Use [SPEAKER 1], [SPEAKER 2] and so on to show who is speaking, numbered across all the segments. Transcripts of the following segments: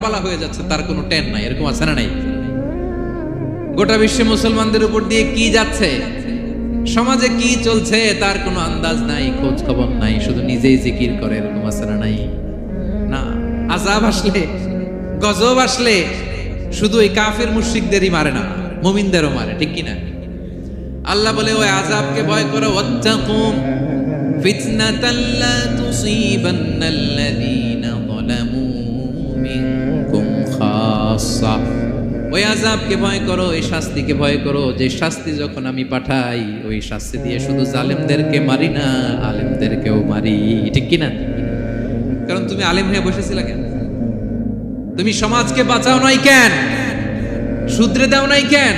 [SPEAKER 1] পালা হয়ে যাচ্ছে, তার কোনো টেন নাই, এরকম আছে না নাই? গোটা বিশ্বে মুসলমানদের উপর দিয়ে কি যাচ্ছে, সমাজে কি চলছে তার কোনো আন্দাজ নাই, খোঁজ খবর নাই, শুধু নিজেই জিকির করে, এরকম আছে না নাই? না, আযাব আসলে, গজব আসলে শুধু ওই কাফের মুশরিকদেরই মারে না, মুমিনদেরও মারে, ঠিক কি না? আল্লাহ বলে ওই আযাবকে ভয় করো, ওয়াত্তাকুম ফিতনাতাল লা তুসিবান্নাল্লাযীনা যালামু মিনকুম খাসসা। ওই আযাবকে ভয় করো, এই শাস্তিকে ভয় করো, যে শাস্তি যখন আমি পাঠাই ওই শাস্তি দিয়ে শুধু জালেমদেরকে মারি না, আলেমদেরকেও মারি, ঠিক কি না? কারণ তুমি আলেম হয়ে বসেছিলে কেন? তুমি সমাজকে বাঁচাও নাই কেন? শুধরে দাও নাই কেন?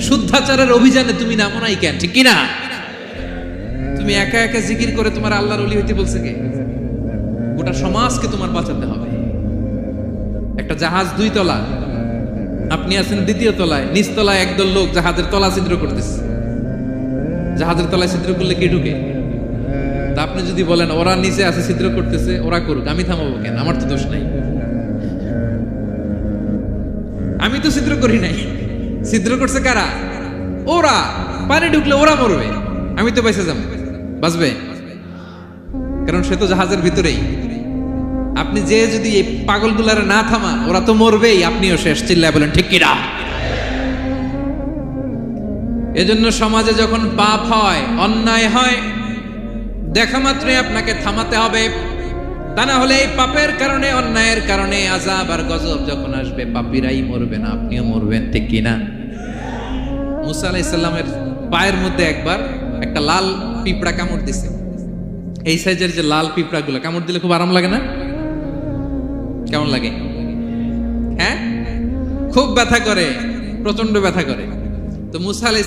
[SPEAKER 1] শুদ্ধাচারের অভিযানে তুমি নামো নাই কেন? ঠিক কি না? তুমি একা একা জিকির করে তোমার আল্লাহর ওলি হইতে বলছে কে? গোটা সমাজকে তোমার বাঁচাতে হবে। একটা জাহাজ 2 তলা, আপনি আছেন 2য় তলায়, নিচ তলায় একদল লোক জাহাজের তলা ছিদ্র করতেছে। জাহাজের তলায় ছিদ্র করলে কি ঢুকে? তা আপনি যদি বলেন ওরা নিচে আছে ছিদ্র করতেছে, ওরা করুক, আমি থামাবো কেন? আমার তো দোষ নাই, আমি তো ছিদ্র করি নাই। ছিদ্র করছে কারা? ওরা। পানি ঢুকলে ওরা মরবে, আমি তো বেঁচে যাবো। বাঁচবে? কারণ সে তো জাহাজের ভিতরেই। আপনি যে যদি এই পাগলগুলারে না থামান, ওরা তো মরবেই, আপনিও শেষ। চিল্লায় বলেন ঠিক কিনা? এজন্য সমাজে যখন পাপ হয়, অন্যায় হয়, দেখা মাত্রই আপনাকে থামাতে হবে। তা না হলে এই পাপের কারণে, অন্যায়ের কারণে আযাব আর গজব যখন আসবে, পাপীরাই মরবে না, আপনিও মরবেন, ঠিক কিনা? মুসা আলাইহিস সালামের পায়ের মধ্যে একবার একটা লাল পিঁপড়া কামড় দিছে। এই সাইজের যে লাল পিঁপড়াগুলো কামড় দিলে খুব আরাম লাগে না? কেমন লাগে? হ্যাঁ, খুব ব্যথা করে, প্রচন্ড ব্যথা করে। তো মুসা আলাইহিস